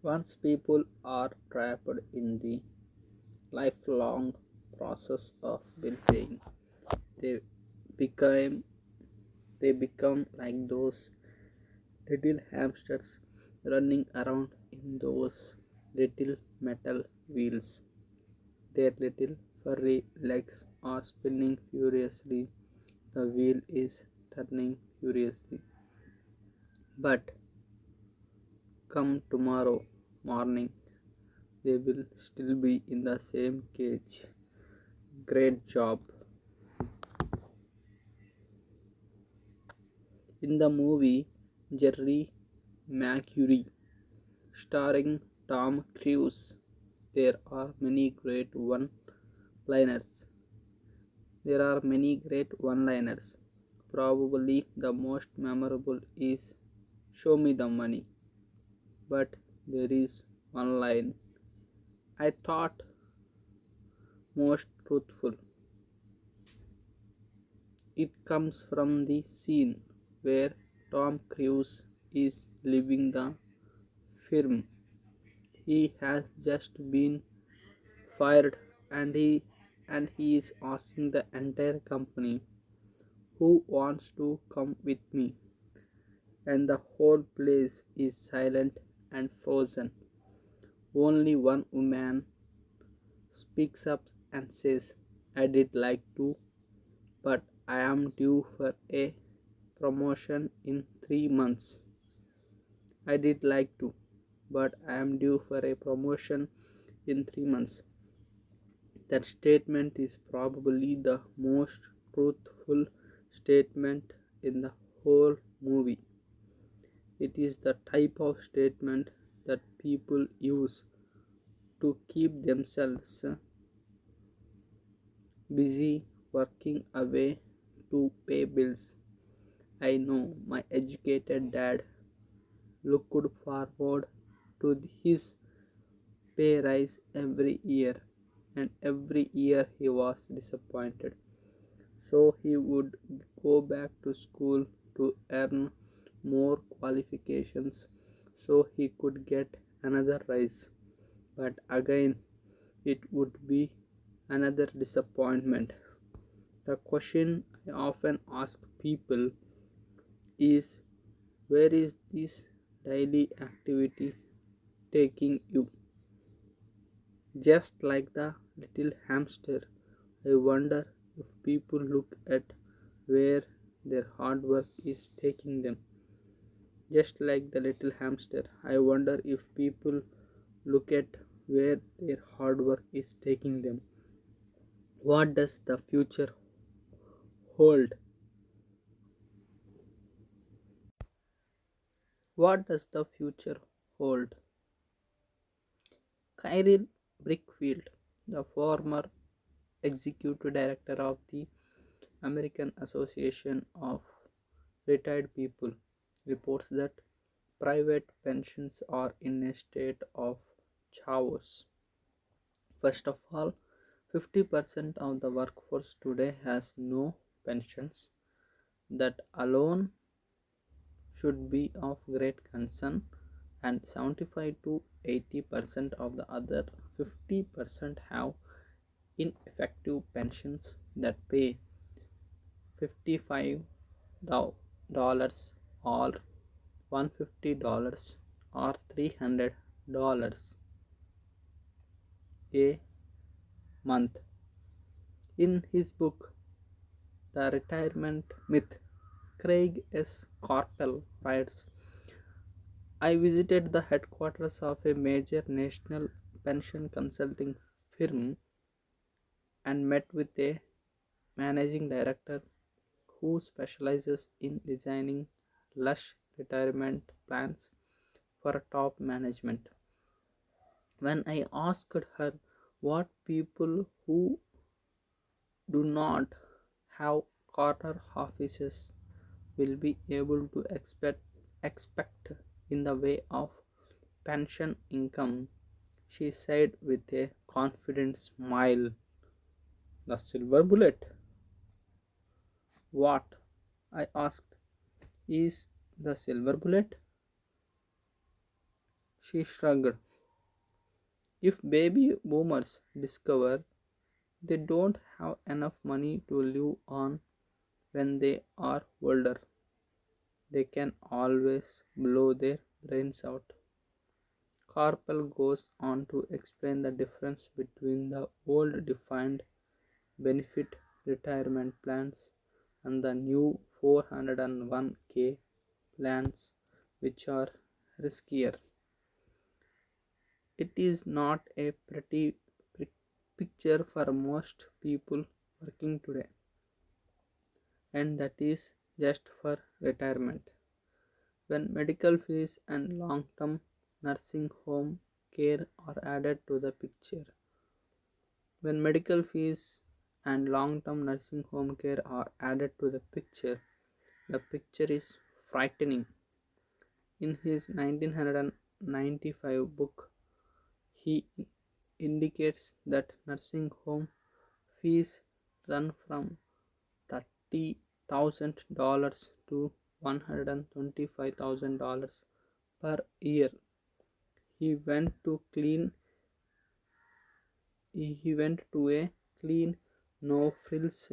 Once people are trapped in the lifelong process of bill paying, they become they become like those little hamsters running around in those little metal wheels. Their little furry legs are spinning furiously. The wheel is turning furiously. But come tomorrow morning, they will still be in the same cage. Great job. In the movie Jerry Maguire, starring Tom Cruise, there are many great one-liners. There are many great one-liners. Probably the most memorable is "Show me the money." But there is one line I thought most truthful. It comes from the scene where Tom Cruise is leaving the firm. He has just been fired and he is asking the entire company who wants to come with me, and the whole place is silent and frozen. Only one woman speaks up and says, I did like to, but I am due for a promotion in 3 months. I did like to, but I am due for a promotion in 3 months. That statement is probably the most truthful statement in the whole movie. It is the type of statement that people use to keep themselves busy working away to pay bills. I know my educated dad looked forward to his pay rise every year, and every year he was disappointed. So he would go back to school to earn more qualifications so he could get another rise. But again, it would be another disappointment. The question I often ask people is, where is this daily activity taking you? Just like the little hamster, I wonder if people look at where their hard work is taking them. Just like the little hamster, I wonder if people look at where their hard work is taking them. What does the future hold? What does the future hold? Kyril Brickfield, the former executive director of the American Association of Retired People, reports that private pensions are in a state of chaos. First of all, 50% of the workforce today has no pensions. That alone should be of great concern, and 75 to 80% of the other 50% have ineffective pensions that pay $55 or $150 or $300 a month. In his book The Retirement Myth, Craig S. Cartel writes, I visited the headquarters of a major national pension consulting firm and met with a managing director who specializes in designing lush retirement plans for top management. When I asked her what people who do not have corner offices will be able to expect in the way of pension income, she said with a confident smile, the silver bullet. What? I asked. Is the silver bullet? She shrugged. If baby boomers discover they don't have enough money to live on when they are older, they can always blow their brains out. Carpel goes on to explain the difference between the old defined benefit retirement plans and the new 401k plans, which are riskier. It is not a pretty picture for most people working today, and that is just for retirement. When medical fees and long term nursing home care are added to the picture, when medical fees and long term nursing home care are added to the picture is frightening. In his 1995 book, he indicates that nursing home fees run from $30,000 to $125,000 per year. He went to clean he went to a clean no frills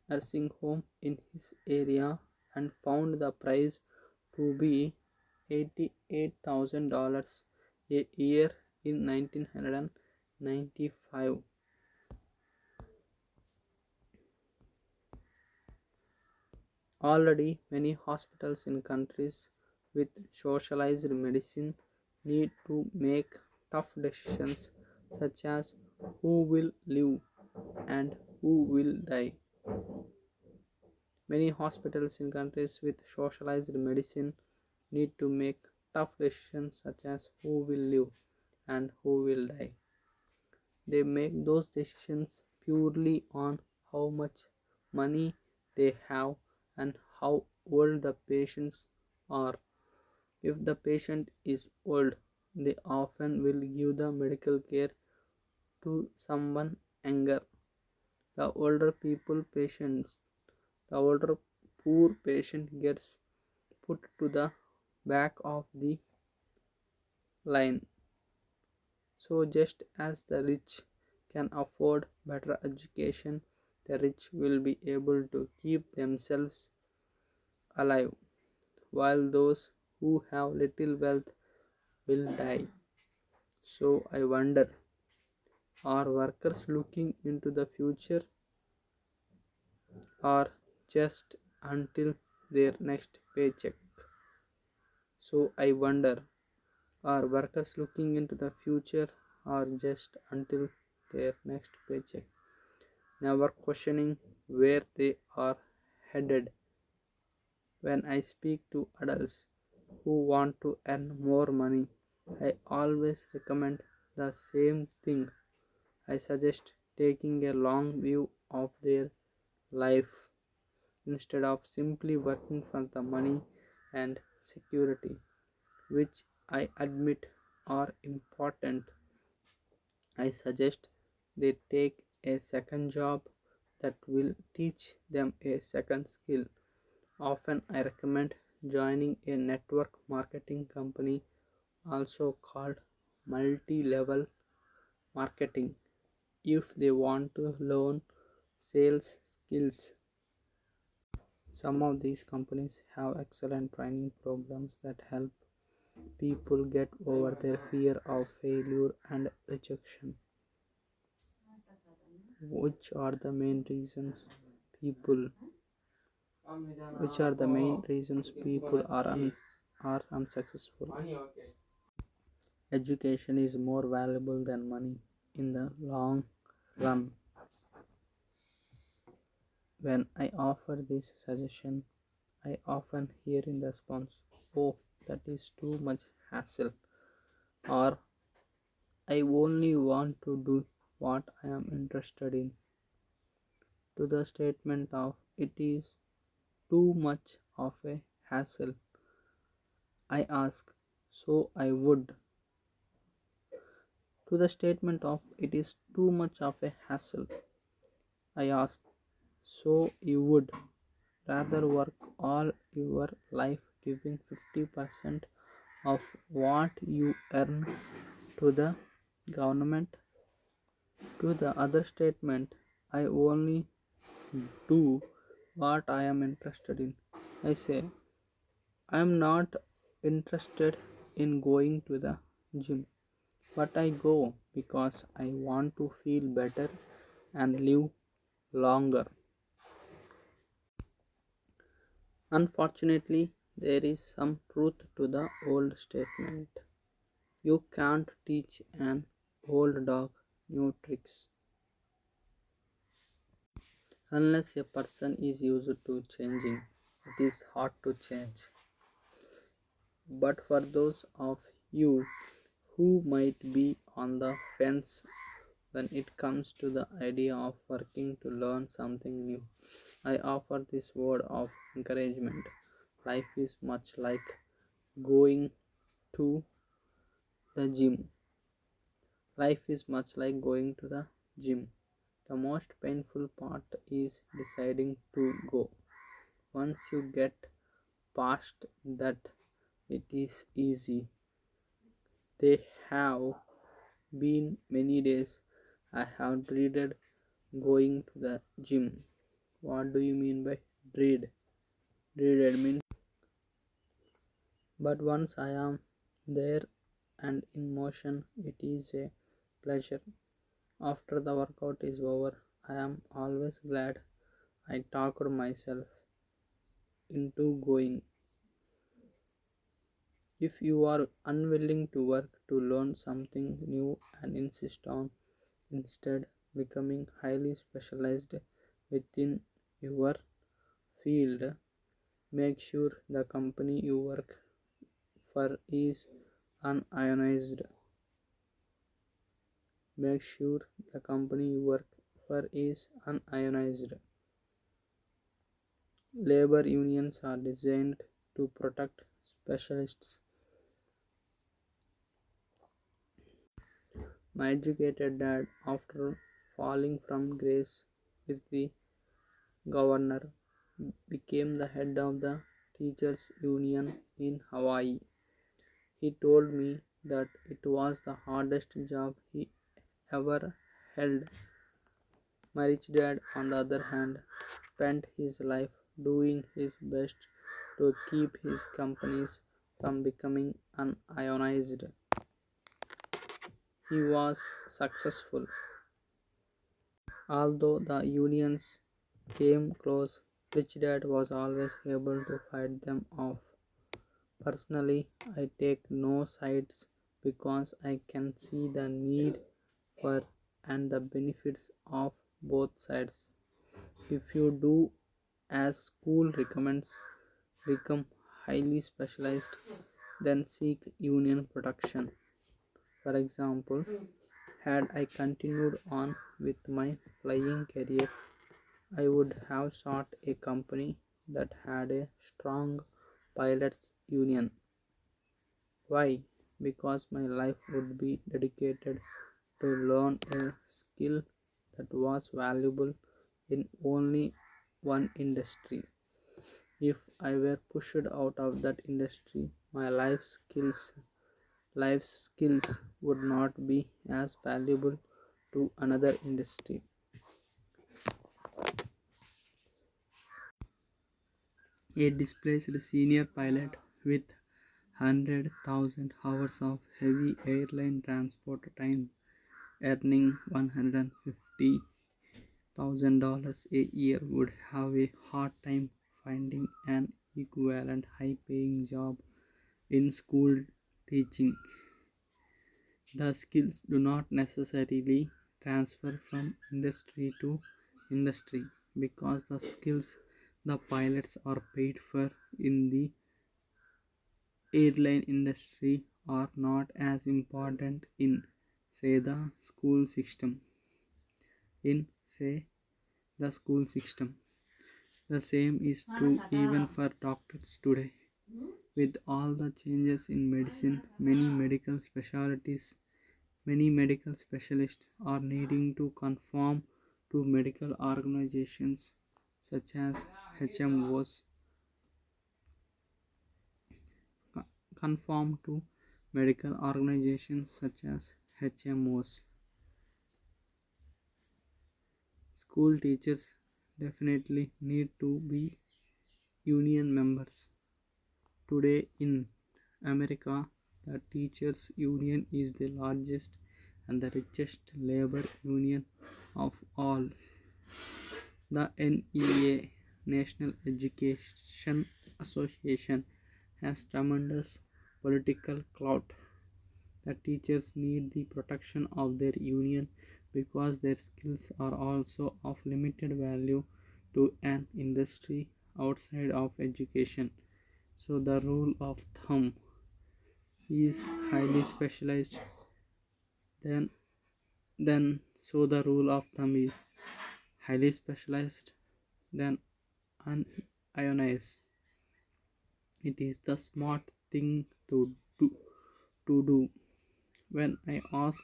nursing home in his area and found the price to be $88,000 a year in 1995. Already, many hospitals in countries with socialized medicine need to make tough decisions such as who will live and who will die. Many hospitals in countries with socialized medicine need to make tough decisions such as who will live and who will die. They make those decisions purely on how much money they have and how old the patients are. If the patient is old, they often will give the medical care to someone younger. The older people patients, the older poor patient gets put to the back of the line. So just as the rich can afford better education, the rich will be able to keep themselves alive, while those who have little wealth will die. So I wonder, are workers looking into the future or just until their next paycheck? So I wonder, are workers looking into the future or just until their next paycheck? Never questioning where they are headed. When I speak to adults who want to earn more money, I always recommend the same thing. I suggest taking a long view of their life instead of simply working for the money and security, which I admit are important. I suggest they take a second job that will teach them a second skill. Often, I recommend joining a network marketing company, also called multi level marketing, if they want to learn sales skills. Some of these companies have excellent training programs that help people get over their fear of failure and rejection, which are the main reasons people are unsuccessful. Education is more valuable than money in the long run. When I offer this suggestion, I often hear in response, "Oh, that is too much hassle," or "I only want to do what I am interested in." To the statement of "it is too much of a hassle," I ask, "So I would." To the statement of "it is too much of a hassle," I ask, "So you would rather work all your life giving 50% of what you earn to the government. To the other statement, I only do what I am interested in. I say, I am not interested in going to the gym, but I go because I want to feel better and live longer. Unfortunately, there is some truth to the old statement. You can't teach an old dog new tricks unless a person is used to changing. It is hard to change. But for those of you who might be on the fence when it comes to the idea of working to learn something new, I offer this word of encouragement. Life is much like going to the gym. Life is much like going to the gym. The most painful part is deciding to go. Once you get past that, it is easy. There have been many days I have dreaded going to the gym. What do you mean by dread? Dreaded means, but once I am there and in motion, it is a pleasure. After the workout is over, I am always glad I talked myself into going. If you are unwilling to work to learn something new and insist on instead becoming highly specialized within your field, make sure the company you work for is unionized. Make sure the company you work for is unionized. Labor unions are designed to protect specialists. My educated dad, after falling from grace with the governor, became the head of the teachers' union in Hawaii. He told me that it was the hardest job he ever held. My rich dad, on the other hand, spent his life doing his best to keep his companies from becoming unionized. He was successful. Although the unions came close, Rich Dad was always able to fight them off. Personally, I take no sides because I can see the need for and the benefits of both sides. If you do as school recommends, become highly specialized, then seek union protection. For example, had I continued on with my flying career, I would have sought a company that had a strong pilots union. Why? Because my life would be dedicated to learn a skill that was valuable in only one industry. If I were pushed out of that industry, my life skills would not be as valuable to another industry. A displaced senior pilot with 100,000 hours of heavy airline transport time, earning $150,000 a year, would have a hard time finding an equivalent high paying job in school teaching. The skills do not necessarily transfer from industry to industry because the skills the pilots are paid for in the airline industry are not as important in, say, the school system. In, say, the school system. The same is true even for doctors today. With all the changes in medicine, many medical specialists are needing to conform to medical organizations such as HMOs, conform to medical organizations such as HMOs. School teachers definitely need to be union members. Today in America, the teachers' union is the largest and the richest labor union of all. The NEA, National Education Association, has tremendous political clout. The teachers need the protection of their union because their skills are also of limited value to an industry outside of education. So the rule of thumb is highly specialized. Then the rule of thumb is highly specialized then unionized. It is the smart thing to do. When I ask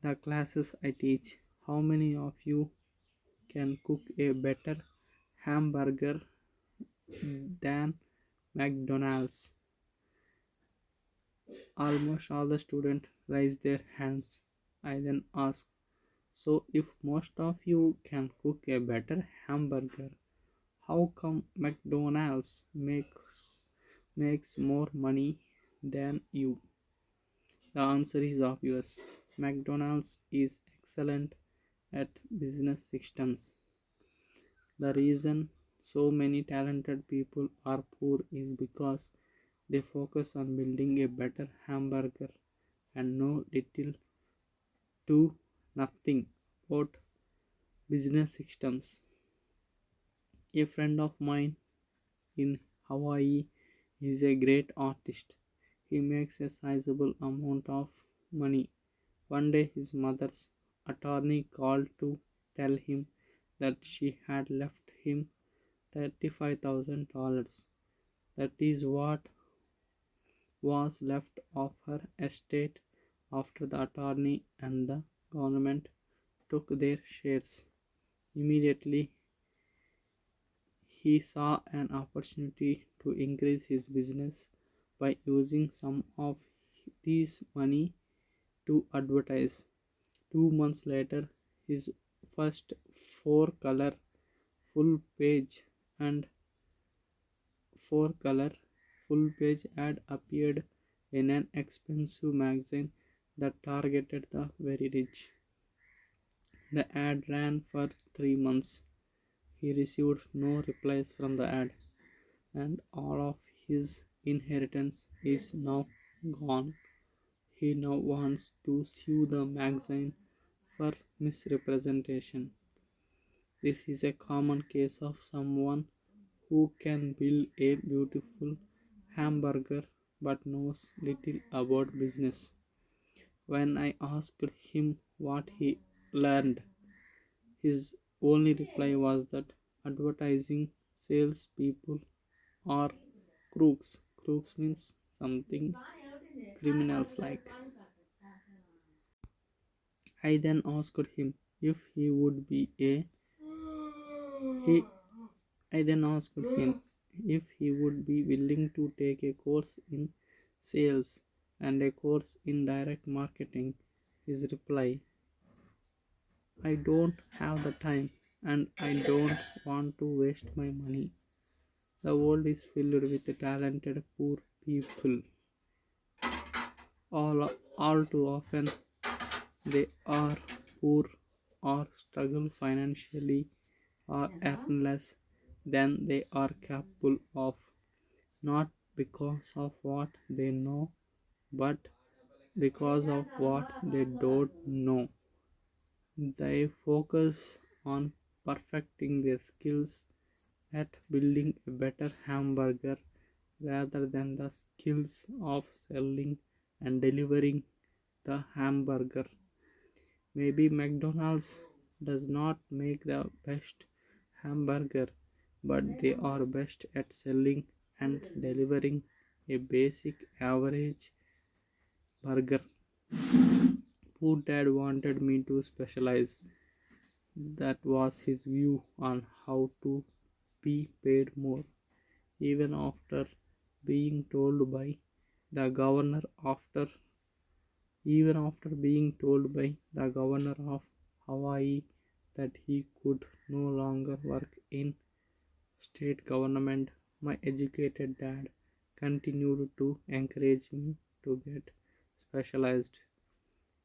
the classes I teach, how many of you can cook a better hamburger than McDonald's? Almost all the students raise their hands. I then ask, so if most of you can cook a better hamburger, how come McDonald's makes more money than you? The answer is obvious. McDonald's is excellent at business systems. The reason so many talented people are poor is because they focus on building a better hamburger and know little to nothing about business systems. A friend of mine in Hawaii is a great artist. He makes a sizable amount of money. One day his mother's attorney called to tell him that she had left him $35,000. That is what was left of her estate after the attorney and the government took their shares. Immediately he saw an opportunity to increase his business by using some of this money to advertise. 2 months later, his first four color full page and four color full page ad appeared in an expensive magazine that targeted the very rich. The ad ran for 3 months. He received no replies from the ad, and all of his inheritance is now gone. He now wants to sue the magazine for misrepresentation. This is a common case of someone who can build a beautiful hamburger but knows little about business. When I asked him what he learned, his only reply was that advertising salespeople are crooks. Crooks means something criminals like. I then asked him if he would be a he I then asked him if he would be willing to take a course in sales and a course in direct marketing. His reply, I don't have the time and I don't want to waste my money. The world is filled with talented poor people. All too often they are poor or struggle financially or earn less than they are capable of, not because of what they know, but because of what they don't know. They focus on perfecting their skills at building a better hamburger rather than the skills of selling and delivering the hamburger. Maybe McDonald's does not make the best hamburger, but they are best at selling and delivering a basic average burger. Poor dad wanted me to specialize. That was his view on how to be paid more, even after being told by The governor, after even after being told by the governor of Hawaii that he could no longer work in state government, my educated dad continued to encourage me to get specialized.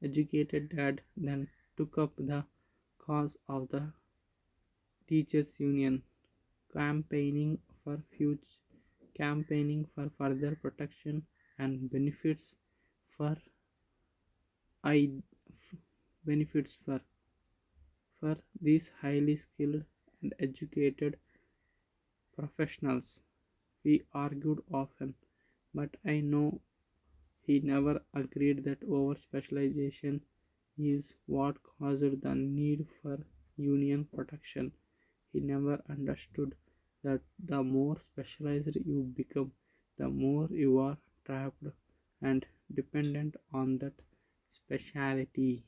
Educated dad then took up the cause of the teachers union, campaigning for future campaigning for further protection and for I benefits for these highly skilled and educated professionals. We argued often, but I know he never agreed that over specialization is what caused the need for union protection. He never understood that the more specialized you become, the more you are trapped and dependent on that specialty.